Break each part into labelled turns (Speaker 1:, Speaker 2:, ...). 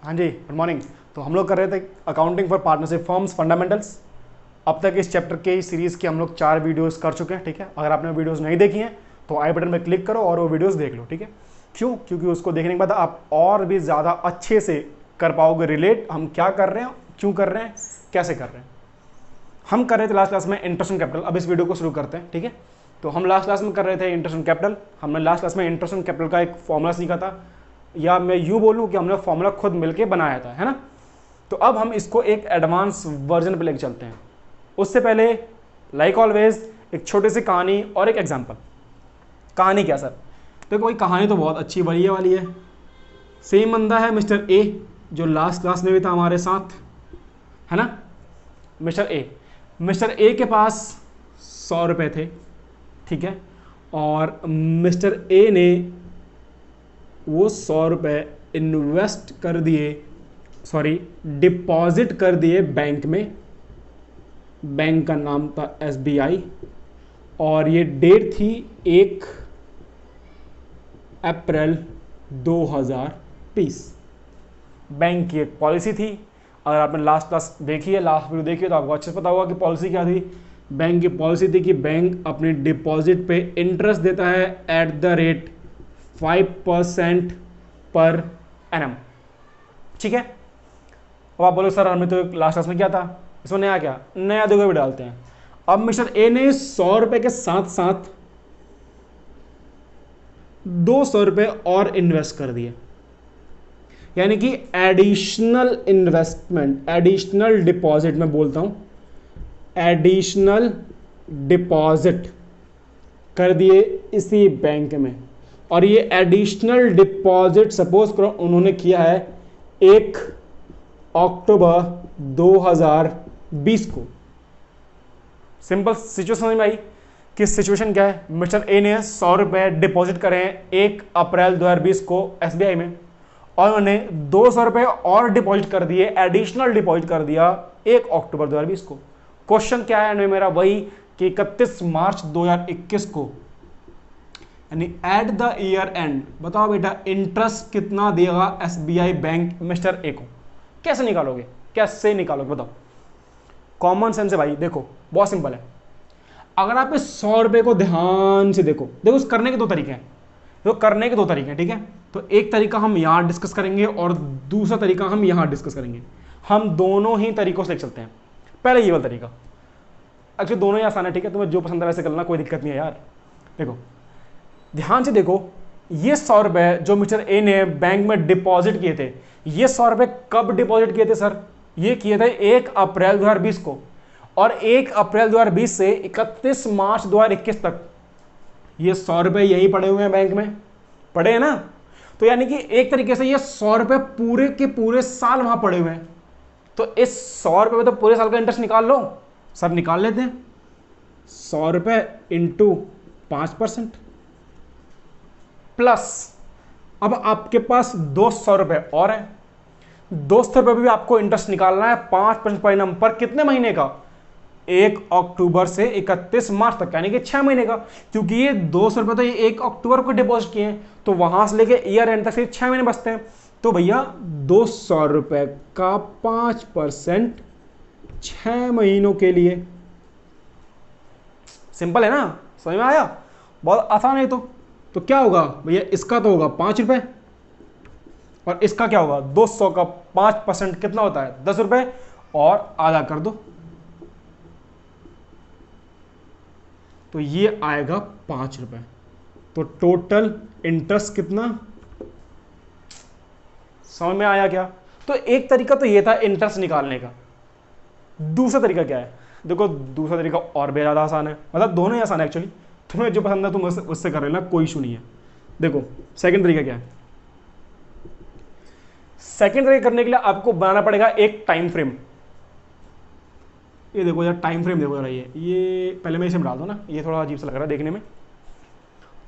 Speaker 1: हाँ जी, good morning. तो हम लोग कर रहे थे accounting for partnership firms fundamentals. अब तक इस चैप्टर के सीरीज़ के हम लोग 4 वीडियोस कर चुके हैं, ठीक है। अगर आपने वीडियोस नहीं देखी हैं तो आई बटन में क्लिक करो और वो वीडियोस देख लो, ठीक है। क्यों? क्योंकि उसको देखने के बाद आप और भी ज़्यादा अच्छे से कर पाओगे रिलेट हम क्या कर रहे हैं, क्यों कर रहे हैं, कैसे कर रहे हैं। हम कर रहे थे लास्ट क्लास में इंटरेस्ट ऑन कैपिटल। अब इस वीडियो को शुरू करते हैं, ठीक है। तो हम लास्ट क्लास में कर रहे थे इंटरेस्ट ऑन कैपिटल। हमने लास्ट क्लास में इंटरेस्ट ऑन कैपिटल का एक फॉर्मूला सीखा था, या मैं यूँ बोलूँ कि हमने फॉर्मूला खुद मिलके बनाया था, है ना। तो अब हम इसको एक एडवांस वर्जन पे लेके चलते हैं। उससे पहले लाइक ऑलवेज एक छोटी सी कहानी और एक एग्जांपल। कहानी क्या सर? देखो भाई, कहानी तो बहुत अच्छी बढ़िया वाली है। सेम बंदा है मिस्टर ए, जो लास्ट क्लास में भी था हमारे साथ, है ना। मिस्टर ए के पास 100 रुपये थे, ठीक है। और मिस्टर ए ने वो 100 रुपये इन्वेस्ट कर दिए, सॉरी डिपॉजिट कर दिए बैंक में। बैंक का नाम था SBI और ये डेट थी 1 अप्रैल 2020। बैंक की एक पॉलिसी थी। अगर आपने लास्ट क्लास देखी है, लास्ट वीडियो देखी है, तो आपको अच्छे से पता होगा कि पॉलिसी क्या थी। बैंक की पॉलिसी थी कि बैंक अपने डिपॉजिट पे इंटरेस्ट देता है at the rate 5% per annum, ठीक है। अब आप बोलो सर हमें तो लास्ट क्लास में क्या था, इसमें नया क्या? नया देखो भी डालते हैं। अब मिस्टर ए ने 100 रुपए के साथ साथ 200 रुपए और इन्वेस्ट कर दिए, यानी कि एडिशनल इन्वेस्टमेंट, एडिशनल डिपॉजिट में बोलता हूं, एडिशनल डिपॉजिट कर दिए इसी बैंक में। और ये एडिशनल डिपॉजिट सपोज करो उन्होंने किया है 1 अक्टूबर 2020 को। सिंपल सिचुएशन समझ में आई कि सिचुएशन क्या है। मिस्टर ए ने 100 रुपए डिपॉजिट करे हैं 1 अप्रैल 2020 को SBI में, और उन्होंने 200 रुपए और डिपॉजिट कर दिए, एडिशनल डिपॉजिट कर दिया 1 अक्टूबर 2020 को। क्वेश्चन क्या है मेरा वही कि 31 मार्च 2021 को, यानी एट द ईयर एंड, बताओ बेटा इंटरेस्ट कितना देगा SBI बैंक मिस्टर ए को? कैसे निकालोगे, कैसे निकालोगे बताओ? कॉमन सेंस है भाई, देखो बहुत सिंपल है। अगर आप इस 100 रुपए को ध्यान से देखो, उस करने के 2 तरीके हैं। देखो करने के 2 तरीके हैं, ठीक है। तो एक तरीका हम यहां डिस्कस करेंगे और दूसरा तरीका हम यहां डिस्कस करेंगे। हम दोनों ही तरीकों से देख सकते हैं। पहले ये वाला तरीका, एक्चुअली दोनों ही आसान है, ठीक है। तुम्हें जो पसंद है वैसे करना, कोई दिक्कत नहीं है यार। देखो ध्यान से देखो, ये 100 रुपए जो मिस्टर ए ने बैंक में डिपॉजिट किए थे, ये 100 रुपए कब डिपॉजिट किए थे सर? ये किए थे 1 अप्रैल 2020 को, और 1 अप्रैल 2020 से 31 मार्च 2021 तक ये 100 रुपए यही पड़े हुए हैं बैंक में, पड़े हैं ना। तो यानी कि एक तरीके से ये 100 रुपए पूरे के पूरे साल वहां पड़े हुए हैं। तो इस 100 रुपए में तो पूरे साल का इंटरेस्ट निकाल लो सर। निकाल लेते हैं। 100 रुपए इंटू 5% प्लस, अब आपके पास 200 रुपए और है। 200 रुपए भी आपको इंटरेस्ट निकालना है 5% पर एनम पर। कितने महीने का? 1 अक्टूबर से 31 मार्च तक, यानी कि 6 महीने का। क्योंकि ये 200 रुपए तो ये 1 अक्टूबर को डिपॉजिट किए हैं, तो वहां से लेके ईयर एंड तक सिर्फ 6 महीने बचते हैं। तो भैया 200 रुपए का 5% 6 महीनों के लिए। सिंपल है ना, समझ में आया? बहुत आसान है। तो क्या होगा भैया, इसका तो होगा 5 रुपए, और इसका क्या होगा 200 का 5% कितना होता है? 10 रुपए, और आधा कर दो तो ये आएगा 5 रुपए। तो टोटल इंटरेस्ट कितना? समझ में आया क्या? तो एक तरीका तो ये था इंटरेस्ट निकालने का। दूसरा तरीका क्या है? देखो दूसरा तरीका और भी ज्यादा आसान है, मतलब दोनों ही आसान है एक्चुअली। तुम्हें जो पसंद है तुम उससे कर लेना, कोई इशू नहीं है। देखो सेकंड तरीका क्या है? सेकंड तरीका करने के लिए आपको बनाना पड़ेगा एक टाइम फ्रेम। ये देखो यार, टाइम फ्रेम देखो जरा। ये पहले मैं इसे डाल दूं ना, ये थोड़ा अजीब सा लग रहा है देखने में,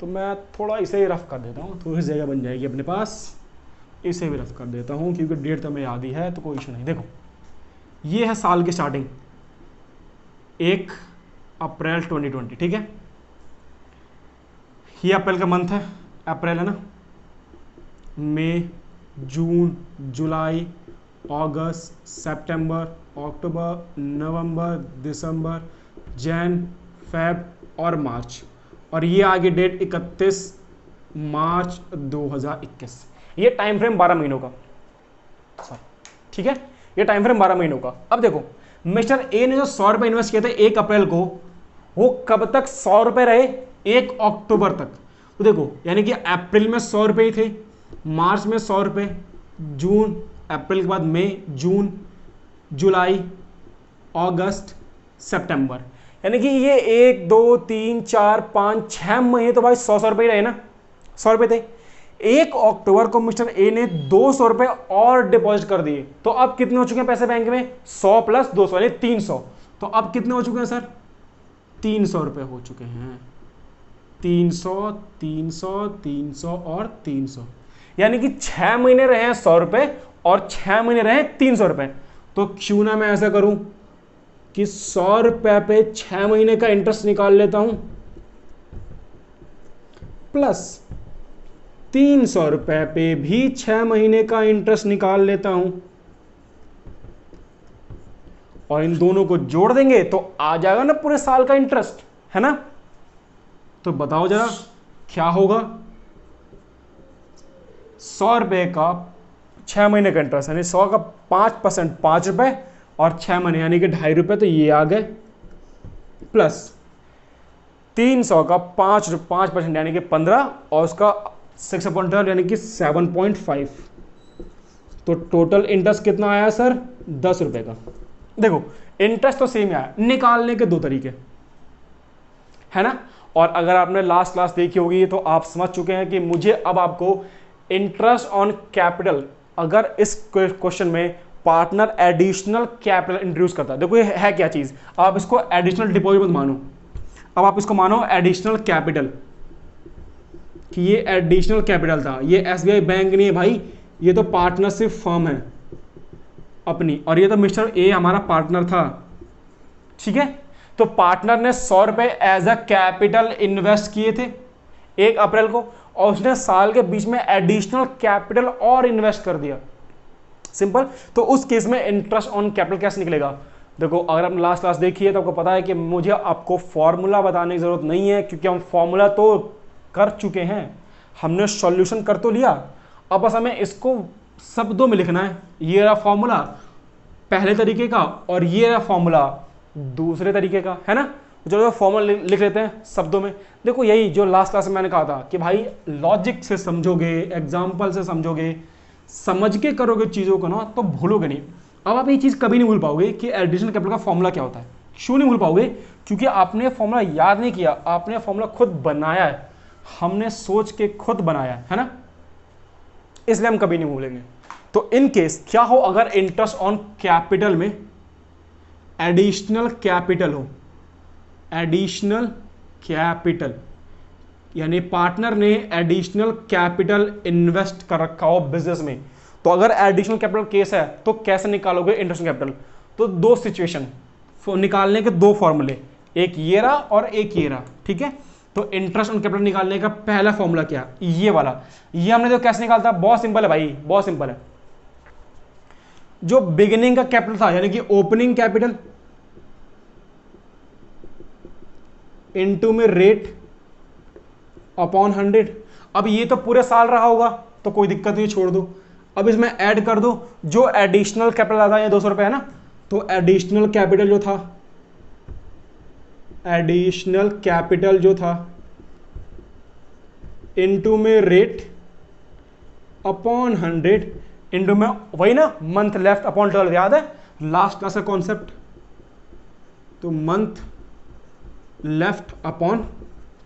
Speaker 1: तो मैं थोड़ा इसे रफ कर देता हूँ, थोड़ी सी जगह बन जाएगी अपने पास। इसे भी रफ कर देता हूँ क्योंकि डेट तो हमें याद ही है, तो कोई इशू नहीं। देखो ये है साल की स्टार्टिंग, 1 अप्रैल 2020, ठीक है। ये अप्रैल का मंथ है, अप्रैल है ना, मई, जून, जुलाई, अगस्त, सितंबर, अक्टूबर, नवंबर, दिसंबर, जैन, फेब और मार्च, और ये आगे डेट 31 मार्च 2021। ये टाइम फ्रेम 12 महीनों का, ठीक है, ये टाइम फ्रेम 12 महीनों का। अब देखो मिस्टर ए ने जो 100 रुपए इन्वेस्ट किए थे 1 अप्रैल को, वो कब तक 100 रुपए रहे? 1 अक्टूबर तक। तो देखो यानी कि अप्रैल में 100 रुपए ही थे, मार्च में 100 रुपए, जून, अप्रैल के बाद मई, जून, जुलाई, अगस्त, सितंबर, यानी कि ये 1 2 3 4 5 6 महीने तो भाई 100 रुपए ही रहे ना, 100 रुपए थे। 1 अक्टूबर को मिस्टर ए ने 200 रुपए और डिपॉजिट कर दिए, तो अब कितने हो चुके हैं पैसे बैंक में? 100 प्लस 200 यानी 300। तो अब कितने हो चुके हैं सर? 300 रुपए हो चुके हैं। 300 300 300 और 300, यानी कि 6 महीने रहे हैं 100 रुपए और 6 महीने रहे 300 रुपए। तो क्यों ना मैं ऐसा करूं कि 100 रुपए पे 6 महीने का इंटरेस्ट निकाल लेता हूं, प्लस 300 रुपए पे भी 6 महीने का इंटरेस्ट निकाल लेता हूं, और इन दोनों को जोड़ देंगे तो आ जाएगा ना पूरे साल का इंटरेस्ट, है ना? तो बताओ जरा क्या होगा? 100 रुपए का 6 महीने का इंटरेस्ट, यानी 100 का 5% 5 रुपए और 6 महीने यानी कि 2.5 रुपए, तो ये आ गए, प्लस 300 का 5% यानी कि 15 और उसका 6/12 यानी कि 7.5, तो टोटल इंटरेस्ट कितना आया सर? 10 रुपए का। देखो इंटरेस्ट तो सेम आया, निकालने के दो तरीके, है ना? और अगर आपने लास्ट क्लास देखी होगी तो आप समझ चुके हैं कि मुझे अब आपको इंटरेस्ट ऑन कैपिटल, अगर इस क्वेश्चन में पार्टनर एडिशनल कैपिटल इंट्रोड्यूस करता है, देखो ये है क्या चीज, आप इसको एडिशनल डिपॉजिट मत मानो, अब आप इसको मानो एडिशनल कैपिटल, कि ये एडिशनल कैपिटल था, ये एसबीआई बैंक नहीं है भाई, ये तो पार्टनरशिप फर्म है अपनी, और ये तो मिस्टर ए हमारा पार्टनर था, ठीक है? तो पार्टनर ने 100 रुपए एज अ कैपिटल इन्वेस्ट किए थे 1 अप्रैल को, और उसने साल के बीच में एडिशनल कैपिटल और इन्वेस्ट कर दिया, सिंपल। तो उस केस में इंटरेस्ट ऑन कैपिटल कैसे निकलेगा? देखो अगर आपने लास्ट क्लास देखी है तो आपको पता है कि मुझे आपको फॉर्मूला बताने की जरूरत नहीं है, क्योंकि हम फॉर्मूला तो कर चुके हैं, हमने सॉल्यूशन कर तो लिया, अब बस हमें इसको शब्दों में लिखना है। ये रहा फॉर्मूला पहले तरीके का और ये रहा फॉर्मूला दूसरे तरीके का, है ना? चलो फॉर्मूला लिख लेते हैं शब्दों में। देखो यही जो लास्ट क्लास में मैंने कहा था कि भाई लॉजिक से समझोगे, एग्जाम्पल से समझोगे, समझ के करोगे चीज़ों को ना, तो भूलोगे नहीं। अब आप ये चीज़ कभी नहीं भूल पाओगे कि एडिशनल कैपिटल का फॉर्मूला क्या होता है। क्यों नहीं भूल पाओगे? क्योंकि आपने फॉर्मूला याद नहीं किया, आपने फॉर्मूला खुद बनाया है, हमने सोच के खुद बनाया है ना, इसलिए हम कभी नहीं भूलेंगे। तो इन केस क्या हो अगर इंटरेस्ट ऑन कैपिटल में एडिशनल कैपिटल हो, एडिशनल कैपिटल यानी पार्टनर ने एडिशनल कैपिटल इन्वेस्ट कर रखा हो बिजनेस में, तो अगर एडिशनल कैपिटल केस है तो कैसे निकालोगे इंटरेस्ट ऑन कैपिटल? तो दो सिचुएशन निकालने के दो फॉर्मूले, एक ये रहा और एक ये रहा, ठीक है? तो इंटरेस्ट ऑन कैपिटल निकालने का पहला फॉर्मूला क्या? ये वाला। ये हमने तो कैसे निकालता? बहुत सिंपल है भाई, बहुत सिंपल है। जो बिगिनिंग का कैपिटल था यानी कि ओपनिंग कैपिटल इनटू में रेट अपॉन 100। अब ये तो पूरे साल रहा होगा तो कोई दिक्कत नहीं, छोड़ दो। अब इसमें ऐड कर दो जो एडिशनल कैपिटल आता है, 200 रुपए है ना, तो एडिशनल कैपिटल जो था, एडिशनल कैपिटल जो था इनटू में रेट अपॉन 100 इनटू में वही ना मंथ लेफ्ट अपॉन 12, याद है लास्ट क्लास का कॉन्सेप्ट? तो मंथ लेफ्ट अपॉन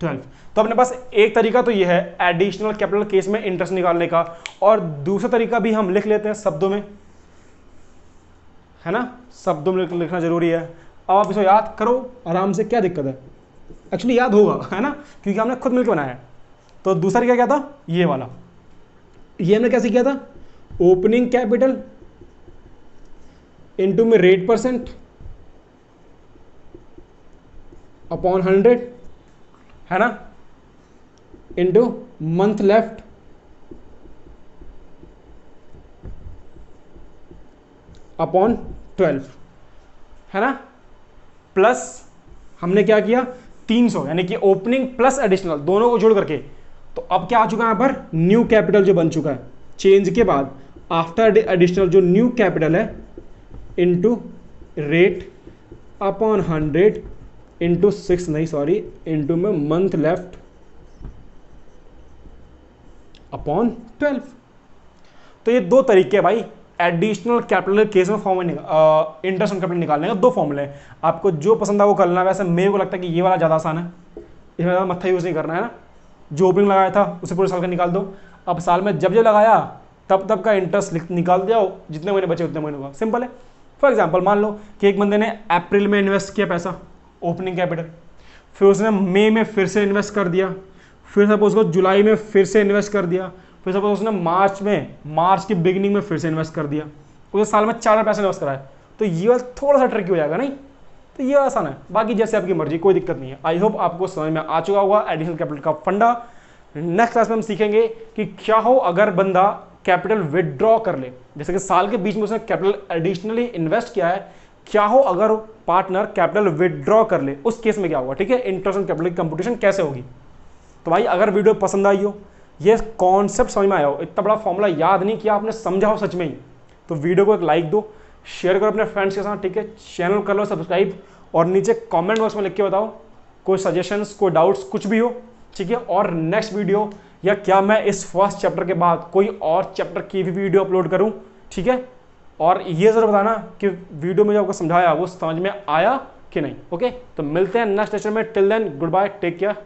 Speaker 1: 12। तो अपने पास एक तरीका तो ये है एडिशनल कैपिटल केस में इंटरेस्ट निकालने का, और दूसरा तरीका भी हम लिख लेते हैं शब्दों में, है ना? शब्दों में लिखना जरूरी है। अब आप इसको याद करो आराम से, क्या दिक्कत है? एक्चुअली याद होगा, है ना, क्योंकि हमने खुद मिलकर बनाया है। तो दूसरा तरीका क्या था? ये वाला। ये हमने कैसे किया था? ओपनिंग कैपिटल इनटू में रेट परसेंट अपॉन 100, है ना, इनटू मंथ लेफ्ट अपॉन 12 है ना, प्लस हमने क्या किया 300 यानी कि ओपनिंग प्लस एडिशनल दोनों को जोड़ करके। तो अब क्या आ चुका है यहाँ पर न्यू कैपिटल जो बन चुका है चेंज के बाद आफ्टर एडिशनल जो न्यू कैपिटल है इनटू रेट अपॉन 100 इंटू 6 नहीं सॉरी इंटू में मंथ लेफ्ट अपॉन 12। तो ये दो तरीके हैं भाई एडिशनल कैपिटल केस में फॉर्म इंटरेस्ट ऑन कैपिटल निकालने का। दो फॉर्मूले हैं, आपको जो पसंद है वो करना है। वैसे मेरे को लगता है कि ये वाला ज़्यादा आसान है, इसमें ज़्यादा मत्था यूज़ नहीं करना है ना। जो ओपनिंग लगाया था उसे पूरे साल का निकाल दो, अब साल में जब जब लगाया तब का इंटरेस्ट निकाल दिया, जितने महीने बचे उतने महीने का, सिंपल है। फॉर एग्जाम्पल मान लो कि एक बंदे ने अप्रैल में इन्वेस्ट किया पैसा ओपनिंग कैपिटल, फिर उसने मई में फिर से इन्वेस्ट कर दिया, फिर सपोज उसको जुलाई में फिर से इन्वेस्ट कर दिया, फिर सपोज उसने मार्च की बिगिनिंग में फिर से इन्वेस्ट कर दिया, उसे साल में 4 पैसे इन्वेस्ट कराए। तो ये वाला थोड़ा सा ट्रिकी हो जाएगा नहीं, तो ये आसान है, बाकी जैसे आपकी मर्जी, कोई दिक्कत नहीं है। आई होप आपको समझ में आ चुका होगा एडिशनल कैपिटल का फंडा। नेक्स्ट क्लास में हम सीखेंगे कि क्या हो अगर बंदा कैपिटल विदड्रॉ कर ले, जैसे कि साल के बीच में उसने कैपिटल एडिशनली इन्वेस्ट किया है, क्या हो अगर पार्टनर कैपिटल विदड्रॉ कर ले, उस केस में क्या होगा, ठीक है। इंटरेस्ट ऑन कैपिटल की कंप्यूटेशन कैसे होगी। तो भाई अगर वीडियो पसंद आई हो, ये कॉन्सेप्ट समझ में आया हो, इतना बड़ा फॉर्मूला याद नहीं किया आपने, समझा हो सच में ही, तो वीडियो को एक लाइक दो, शेयर करो अपने फ्रेंड्स के साथ, ठीक है। चैनल कर लो सब्सक्राइब, और नीचे कमेंट बॉक्स में लिख के बताओ कोई सजेशंस, कोई डाउट्स, कुछ भी हो, ठीक है। और नेक्स्ट वीडियो या क्या मैं इस फर्स्ट चैप्टर के बाद कोई और चैप्टर की भी वीडियो अपलोड करूं, ठीक है। और ये जरूर बताना कि वीडियो में जो आपको समझाया वो समझ में आया कि नहीं। ओके, तो मिलते हैं नेक्स्ट लेक्चर में। Till then goodbye, take care.